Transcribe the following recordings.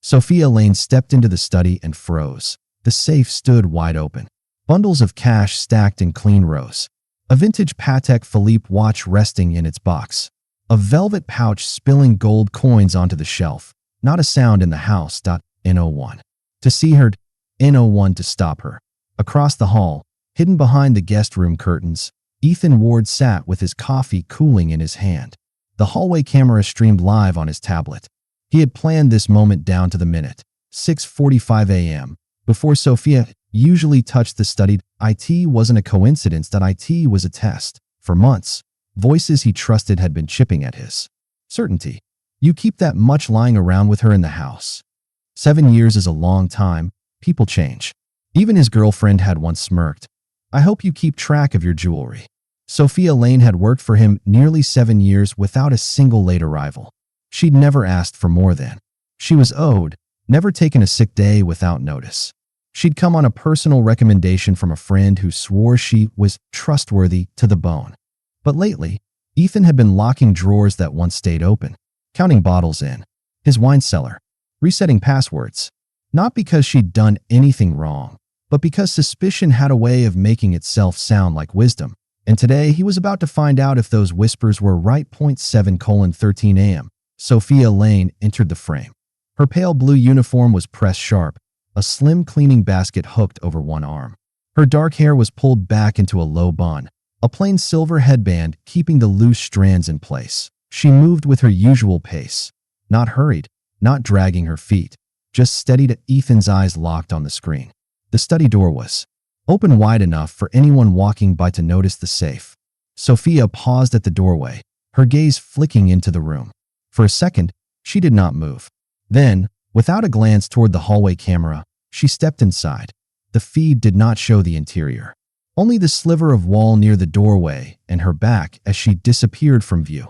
Sofia Lane stepped into the study and froze. The safe stood wide open. Bundles of cash stacked in clean rows. A vintage Patek Philippe watch resting in its box. A velvet pouch spilling gold coins onto the shelf. Not a sound in the house. N01. To see her. N01 to stop her. Across the hall, hidden behind the guest room curtains, Ethan Ward sat with his coffee cooling in his hand. The hallway camera streamed live on his tablet. He had planned this moment down to the minute. 6:45 a.m. Before Sofia usually touched the study. It wasn't a coincidence that it was a test. For months, voices he trusted had been chipping at his certainty. You keep that much lying around with her in the house. 7 years is a long time. People change. Even his girlfriend had once smirked. I hope you keep track of your jewelry. Sofia Lane had worked for him nearly 7 years without a single late arrival. She'd never asked for more than she was owed, never taken a sick day without notice. She'd come on a personal recommendation from a friend who swore she was trustworthy to the bone. But lately, Ethan had been locking drawers that once stayed open, counting bottles in his wine cellar, resetting passwords. Not because she'd done anything wrong, but because suspicion had a way of making itself sound like wisdom. And today he was about to find out if those whispers were right. 7:13 a.m. Sofia Lane entered the frame. Her pale blue uniform was pressed sharp, a slim cleaning basket hooked over one arm. Her dark hair was pulled back into a low bun, a plain silver headband keeping the loose strands in place. She moved with her usual pace, not hurried, not dragging her feet, just steady. To Ethan's eyes locked on the screen. The study door was open wide enough for anyone walking by to notice the safe. Sofia paused at the doorway, her gaze flicking into the room. For a second, she did not move. Then, without a glance toward the hallway camera, she stepped inside. The feed did not show the interior, only the sliver of wall near the doorway and her back as she disappeared from view.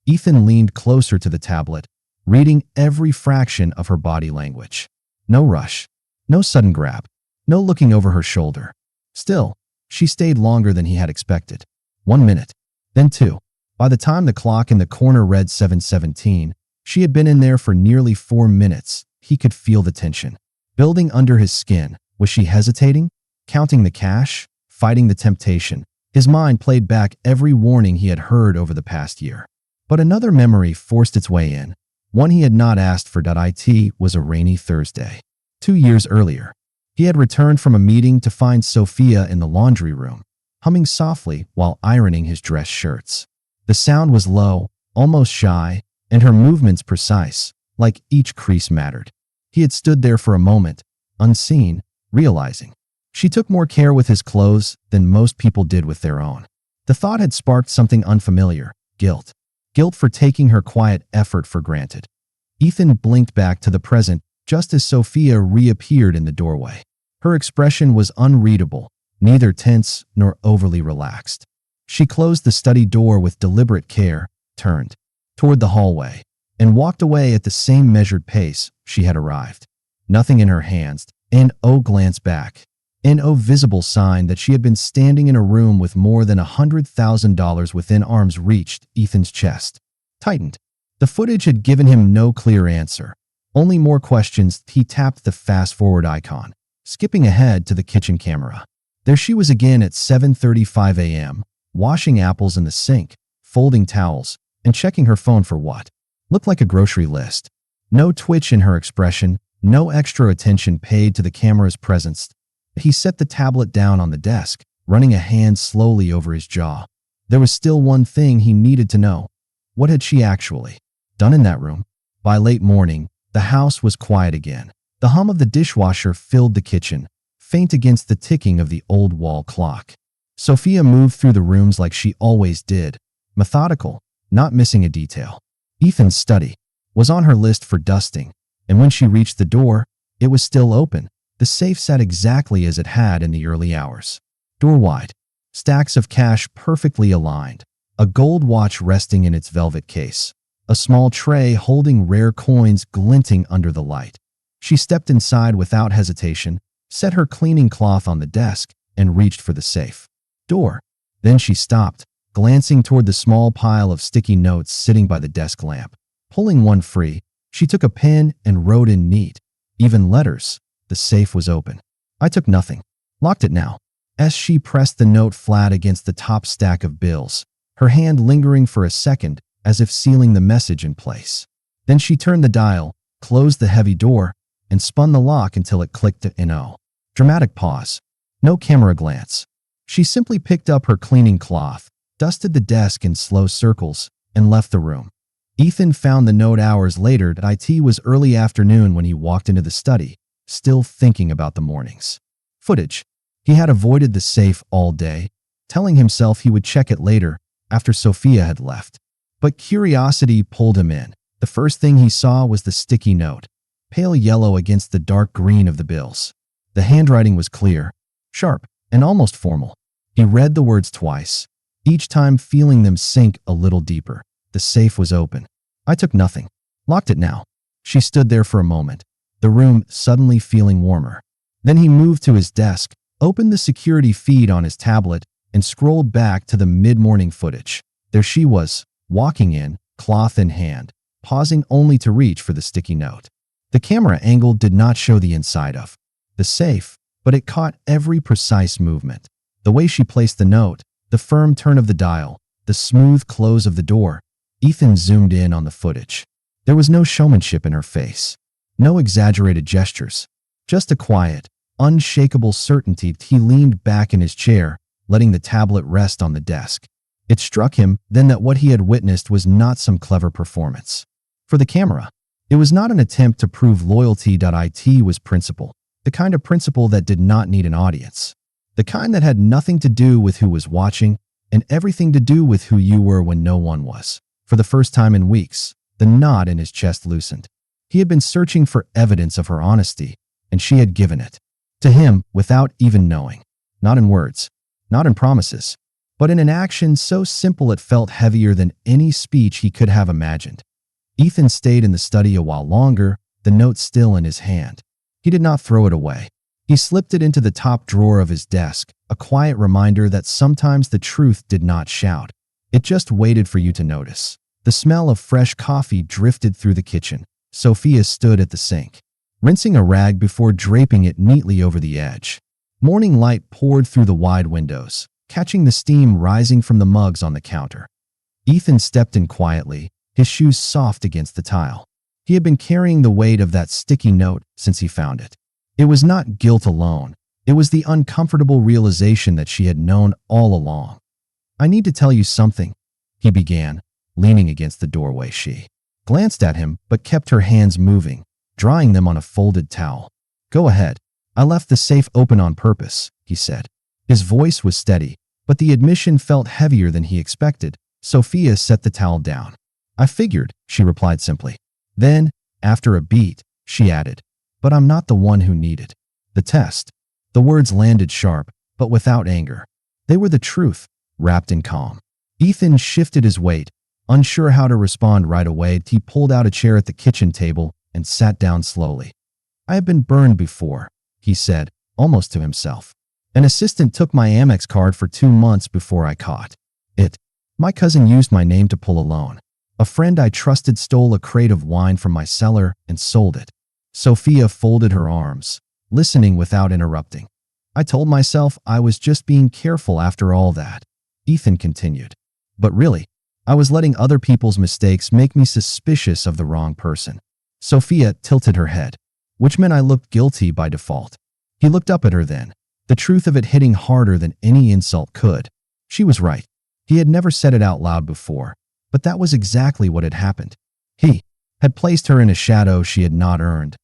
Ethan leaned closer to the tablet, reading every fraction of her body language. No rush, no sudden grab, no looking over her shoulder. Still, she stayed longer than he had expected. 1 minute, then 2. By the time the clock in the corner read 7:17, she had been in there for nearly 4 minutes. He could feel the tension building under his skin. Was she hesitating? Counting the cash? Fighting the temptation? His mind played back every warning he had heard over the past year. But another memory forced its way in, one he had not asked for. It was a rainy Thursday. 2 years earlier, he had returned from a meeting to find Sofia in the laundry room, humming softly while ironing his dress shirts. The sound was low, almost shy, and her movements precise, like each crease mattered. He had stood there for a moment, unseen, realizing she took more care with his clothes than most people did with their own. The thought had sparked something unfamiliar, guilt. Guilt for taking her quiet effort for granted. Ethan blinked back to the present just as Sofia reappeared in the doorway. Her expression was unreadable, neither tense nor overly relaxed. She closed the study door with deliberate care, turned toward the hallway, and walked away at the same measured pace she had arrived. Nothing in her hands. N.O. glanced back. N.O. visible sign that she had been standing in a room with more than $100,000 within arm's reach. Ethan's chest tightened. The footage had given him no clear answer, only more questions. He tapped the fast-forward icon, skipping ahead to the kitchen camera. There she was again at 7:35 a.m., washing apples in the sink, folding towels, and checking her phone for what looked like a grocery list. No twitch in her expression, no extra attention paid to the camera's presence. He set the tablet down on the desk, running a hand slowly over his jaw. There was still one thing he needed to know. What had she actually done in that room? By late morning, the house was quiet again. The hum of the dishwasher filled the kitchen, faint against the ticking of the old wall clock. Sofia moved through the rooms like she always did, methodical, not missing a detail. Ethan's study was on her list for dusting, and when she reached the door, it was still open. The safe sat exactly as it had in the early hours. Door wide, stacks of cash perfectly aligned, a gold watch resting in its velvet case, a small tray holding rare coins glinting under the light. She stepped inside without hesitation, set her cleaning cloth on the desk, and reached for the safe door. Then she stopped, glancing toward the small pile of sticky notes sitting by the desk lamp. Pulling one free, She took a pen and wrote in neat, even letters. The safe was open. I took nothing. Locked it now. As she pressed the note flat against the top stack of bills, her hand lingering for a second as if sealing the message in place. Then she turned the dial, closed the heavy door, and spun the lock until it clicked to NO. Dramatic pause. No camera glance. She simply picked up her cleaning cloth, dusted the desk in slow circles, and left the room. Ethan found the note hours later. It was early afternoon when he walked into the study, still thinking about the morning's footage. He had avoided the safe all day, telling himself he would check it later after Sofia had left. But curiosity pulled him in. The first thing he saw was the sticky note, pale yellow against the dark green of the bills. The handwriting was clear, sharp, and almost formal. He read the words twice, each time feeling them sink a little deeper. The safe was open. I took nothing. Locked it now. She stood there for a moment, the room suddenly feeling warmer. Then he moved to his desk, opened the security feed on his tablet, and scrolled back to the mid-morning footage. There she was, walking in, cloth in hand, pausing only to reach for the sticky note. The camera angle did not show the inside of the safe, but it caught every precise movement. The way she placed the note, the firm turn of the dial, the smooth close of the door. Ethan zoomed in on the footage. There was no showmanship in her face, no exaggerated gestures, just a quiet, unshakable certainty. He leaned back in his chair, letting the tablet rest on the desk. It struck him then that what he had witnessed was not some clever performance. For the camera, it was not an attempt to prove loyalty. It was principle, the kind of principle that did not need an audience, the kind that had nothing to do with who was watching and everything to do with who you were when no one was. For the first time in weeks, the knot in his chest loosened. He had been searching for evidence of her honesty, and she had given it to him without even knowing. Not in words, not in promises, but in an action so simple it felt heavier than any speech he could have imagined. Ethan stayed in the study a while longer, the note still in his hand. He did not throw it away. He slipped it into the top drawer of his desk, a quiet reminder that sometimes the truth did not shout. It just waited for you to notice. The smell of fresh coffee drifted through the kitchen. Sofia stood at the sink, rinsing a rag before draping it neatly over the edge. Morning light poured through the wide windows, catching the steam rising from the mugs on the counter. Ethan stepped in quietly, his shoes soft against the tile. He had been carrying the weight of that sticky note since he found it. It was not guilt alone. It was the uncomfortable realization that she had known all along. I need to tell you something, he began, leaning against the doorway. She glanced at him but kept her hands moving, drying them on a folded towel. Go ahead. I left the safe open on purpose, he said. His voice was steady, but the admission felt heavier than he expected. Sofia set the towel down. I figured, she replied simply. Then, after a beat, she added, but I'm not the one who needed the test. The words landed sharp, but without anger. They were the truth, wrapped in calm. Ethan shifted his weight, unsure how to respond right away. He pulled out a chair at the kitchen table and sat down slowly. I have been burned before, he said, almost to himself. An assistant took my Amex card for 2 months before I caught it. My cousin used my name to pull a loan. A friend I trusted stole a crate of wine from my cellar and sold it. Sofia folded her arms, listening without interrupting. I told myself I was just being careful after all that. Ethan continued. But really, I was letting other people's mistakes make me suspicious of the wrong person. Sofia tilted her head, which meant I looked guilty by default. He looked up at her then, the truth of it hitting harder than any insult could. She was right. He had never said it out loud before, but that was exactly what had happened. He had placed her in a shadow she had not earned.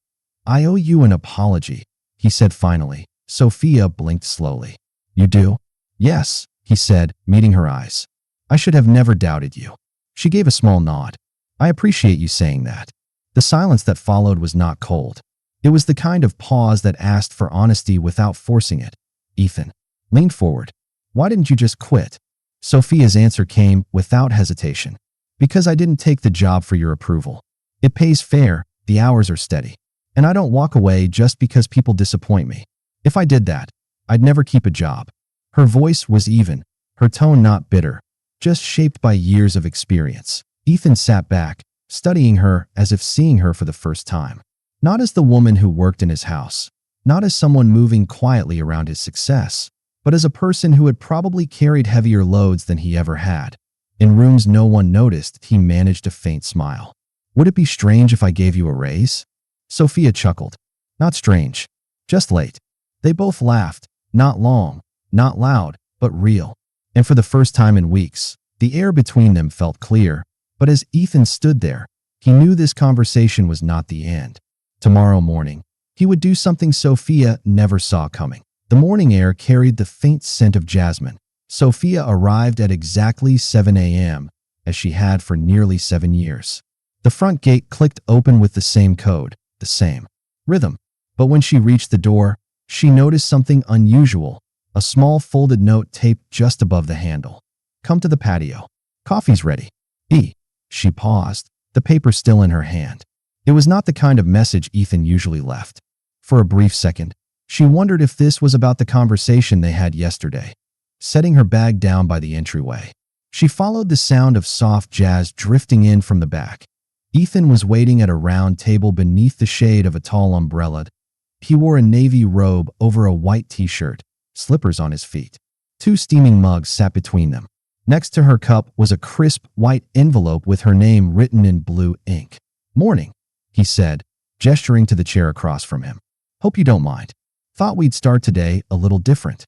I owe you an apology, he said finally. Sofia blinked slowly. You do? Yes, he said, meeting her eyes. I should have never doubted you. She gave a small nod. I appreciate you saying that. The silence that followed was not cold. It was the kind of pause that asked for honesty without forcing it. Ethan leaned forward. Why didn't you just quit? Sofia's answer came without hesitation. Because I didn't take the job for your approval. It pays fair, the hours are steady. And I don't walk away just because people disappoint me. If I did that, I'd never keep a job. Her voice was even, her tone not bitter, just shaped by years of experience. Ethan sat back, studying her as if seeing her for the first time. Not as the woman who worked in his house, not as someone moving quietly around his success, but as a person who had probably carried heavier loads than he ever had. In rooms no one noticed, he managed a faint smile. "Would it be strange if I gave you a raise?" Sofia chuckled. "Not strange, just late." They both laughed, not long, not loud, but real. And for the first time in weeks, the air between them felt clear. But as Ethan stood there, he knew this conversation was not the end. Tomorrow morning, he would do something Sofia never saw coming. The morning air carried the faint scent of jasmine. Sofia arrived at exactly 7 a.m., as she had for nearly 7 years. The front gate clicked open with the same code, the same rhythm. But when she reached the door, she noticed something unusual, a small folded note taped just above the handle. "Come to the patio. Coffee's ready." She paused, the paper still in her hand. It was not the kind of message Ethan usually left. For a brief second, she wondered if this was about the conversation they had yesterday. Setting her bag down by the entryway, she followed the sound of soft jazz drifting in from the back. Ethan was waiting at a round table beneath the shade of a tall umbrella. He wore a navy robe over a white t-shirt, slippers on his feet. 2 steaming mugs sat between them. Next to her cup was a crisp white envelope with her name written in blue ink. "Morning," he said, gesturing to the chair across from him. "Hope you don't mind. Thought we'd start today a little different."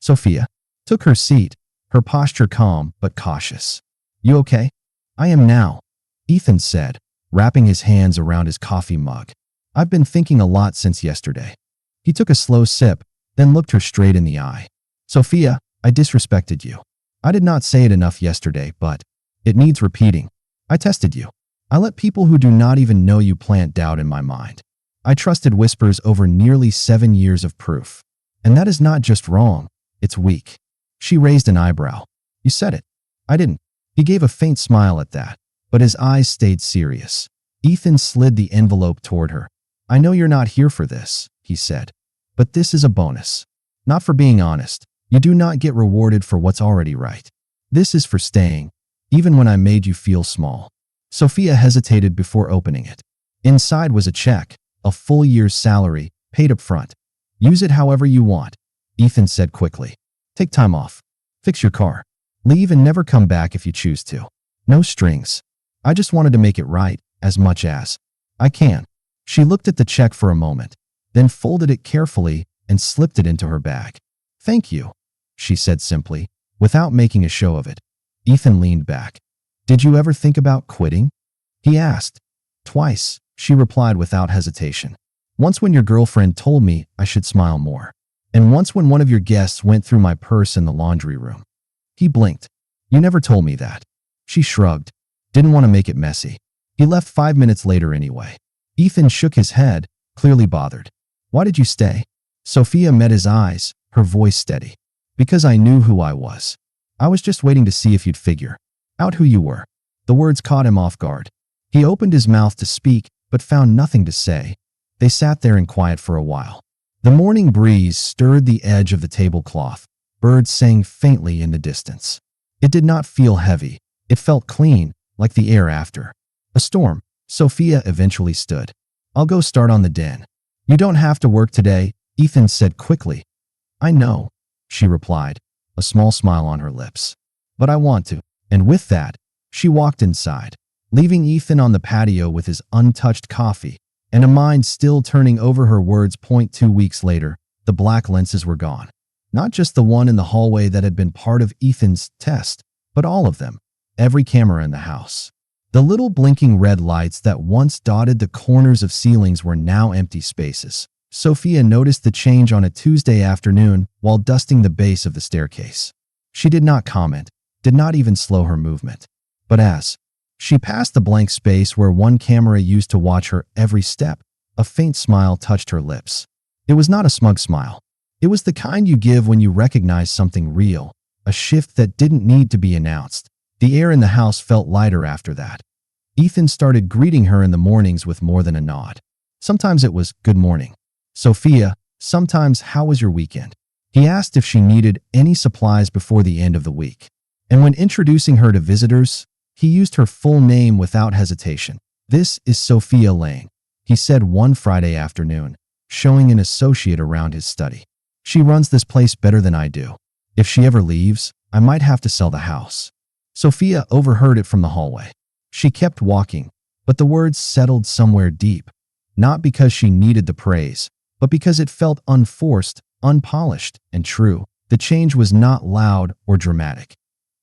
Sofia took her seat, her posture calm but cautious. "You okay?" "I am now," Ethan said, wrapping his hands around his coffee mug. "I've been thinking a lot since yesterday." He took a slow sip, then looked her straight in the eye. "Sofia, I disrespected you. I did not say it enough yesterday, but it needs repeating. I tested you. I let people who do not even know you plant doubt in my mind. I trusted whispers over nearly 7 years of proof. And that is not just wrong, it's weak." She raised an eyebrow. "You said it." "I didn't." He gave a faint smile at that, but his eyes stayed serious. Ethan slid the envelope toward her. "I know you're not here for this," he said, "but this is a bonus. Not for being honest. You do not get rewarded for what's already right. This is for staying, even when I made you feel small." Sofia hesitated before opening it. Inside was a check, a full year's salary, paid up front. "Use it however you want," Ethan said quickly. "Take time off. Fix your car. Leave and never come back if you choose to. No strings. I just wanted to make it right, as much as I can." She looked at the check for a moment, then folded it carefully and slipped it into her bag. "Thank you," she said simply, without making a show of it. Ethan leaned back. "Did you ever think about quitting?" he asked. "Twice," she replied without hesitation. "Once when your girlfriend told me I should smile more, and once when one of your guests went through my purse in the laundry room." He blinked. "You never told me that." She shrugged. "Didn't want to make it messy." He left 5 minutes later anyway. Ethan shook his head, clearly bothered. "Why did you stay?" Sofia met his eyes, her voice steady. "Because I knew who I was. I was just waiting to see if you'd figure out who you were." The words caught him off guard. He opened his mouth to speak, but found nothing to say. They sat there in quiet for a while. The morning breeze stirred the edge of the tablecloth. Birds sang faintly in the distance. It did not feel heavy. It felt clean, like the air after a storm. Sofia eventually stood. "I'll go start on the den." "You don't have to work today," Ethan said quickly. "I know," she replied, a small smile on her lips. "But I want to." And with that, she walked inside, leaving Ethan on the patio with his untouched coffee and a mind still turning over her words. 2 weeks later, the black lenses were gone. Not just the one in the hallway that had been part of Ethan's test, but all of them, every camera in the house. The little blinking red lights that once dotted the corners of ceilings were now empty spaces. Sofia noticed the change on a Tuesday afternoon while dusting the base of the staircase. She did not comment, did not even slow her movement. But as she passed the blank space where one camera used to watch her every step, a faint smile touched her lips. It was not a smug smile. It was the kind you give when you recognize something real, a shift that didn't need to be announced. The air in the house felt lighter after that. Ethan started greeting her in the mornings with more than a nod. Sometimes it was, "Good morning, Sofia." Sometimes, "How was your weekend?" He asked if she needed any supplies before the end of the week. And when introducing her to visitors, he used her full name without hesitation. "This is Sofia Lane," he said one Friday afternoon, showing an associate around his study. "She runs this place better than I do. If she ever leaves, I might have to sell the house." Sofia overheard it from the hallway. She kept walking, but the words settled somewhere deep, not because she needed the praise, but because it felt unforced, unpolished, and true. The change was not loud or dramatic.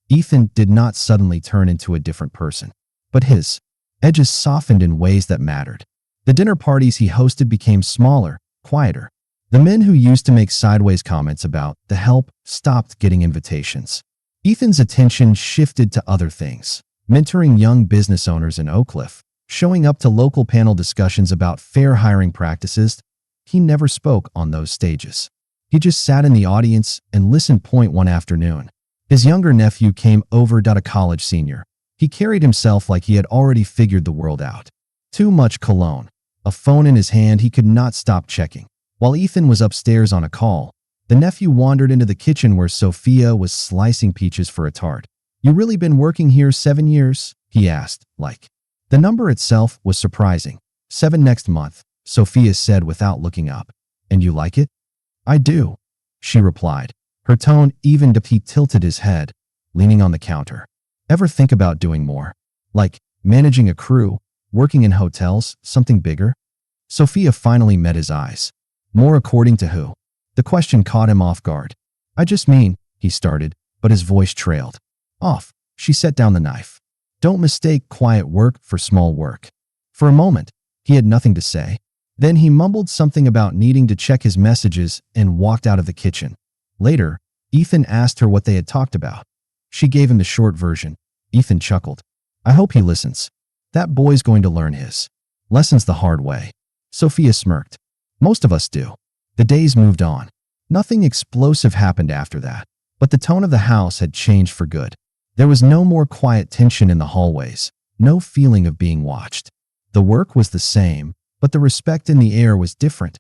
Ethan did not suddenly turn into a different person, but his edges softened in ways that mattered. The dinner parties he hosted became smaller, quieter. The men who used to make sideways comments about the help stopped getting invitations. Ethan's attention shifted to other things: mentoring young business owners in Oak Cliff, showing up to local panel discussions about fair hiring practices. He never spoke on those stages. He just sat in the audience and listened. One afternoon, his younger nephew came over. A college senior. He carried himself like he had already figured the world out. Too much cologne, a phone in his hand he could not stop checking. While Ethan was upstairs on a call, the nephew wandered into the kitchen where Sofia was slicing peaches for a tart. "You really been working here 7 years?" he asked, like. The number itself was surprising. 7 next month, Sofia said without looking up. "And you like it?" "I do," she replied. Her tone evened up. He tilted his head, leaning on the counter. "Ever think about doing more? Like managing a crew, working in hotels, something bigger?" Sofia finally met his eyes. "More according to who?" The question caught him off guard. "I just mean," he started, but his voice trailed off. She set down the knife. "Don't mistake quiet work for small work." For a moment, he had nothing to say. Then he mumbled something about needing to check his messages and walked out of the kitchen. Later, Ethan asked her what they had talked about. She gave him the short version. Ethan chuckled. "I hope he listens. That boy's going to learn his lessons the hard way." Sofia smirked. "Most of us do." The days moved on. Nothing explosive happened after that, but the tone of the house had changed for good. There was no more quiet tension in the hallways, no feeling of being watched. The work was the same, but the respect in the air was different.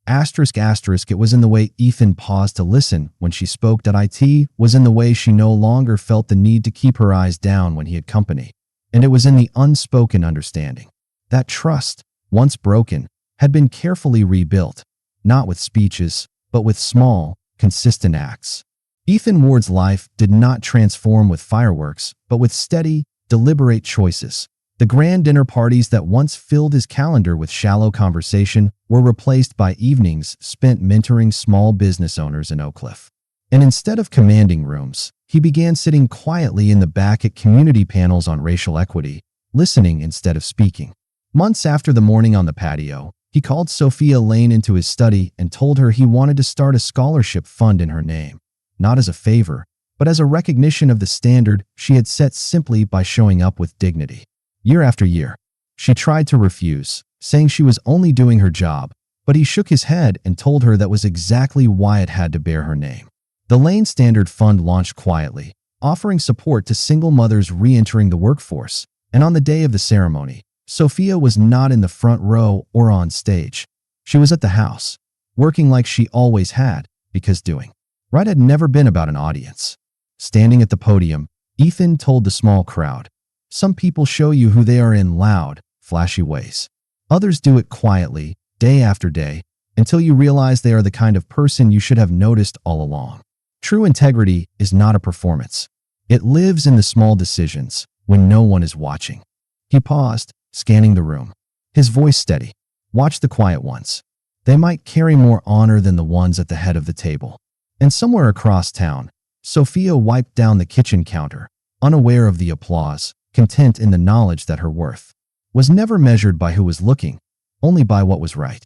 It was in the way Ethan paused to listen when she spoke. It was in the way she no longer felt the need to keep her eyes down when he had company. And it was in the unspoken understanding that trust, once broken, had been carefully rebuilt, not with speeches, but with small, consistent acts. Ethan Ward's life did not transform with fireworks, but with steady, deliberate choices. The grand dinner parties that once filled his calendar with shallow conversation were replaced by evenings spent mentoring small business owners in Oak Cliff. And instead of commanding rooms, he began sitting quietly in the back at community panels on racial equity, listening instead of speaking. Months after the morning on the patio, he called Sofia Lane into his study and told her he wanted to start a scholarship fund in her name. Not as a favor, but as a recognition of the standard she had set simply by showing up with dignity. Year after year, she tried to refuse, saying she was only doing her job, but he shook his head and told her that was exactly why it had to bear her name. The Lane Standard Fund launched quietly, offering support to single mothers re-entering the workforce, and on the day of the ceremony, Sofia was not in the front row or on stage. She was at the house, working like she always had, because doing right had never been about an audience. Standing at the podium, Ethan told the small crowd, "Some people show you who they are in loud, flashy ways. Others do it quietly, day after day, until you realize they are the kind of person you should have noticed all along." True integrity is not a performance. It lives in the small decisions, when no one is watching. He paused, scanning the room. His voice steady. "Watch the quiet ones. They might carry more honor than the ones at the head of the table." And somewhere across town, Sofia wiped down the kitchen counter, unaware of the applause, content in the knowledge that her worth was never measured by who was looking, only by what was right.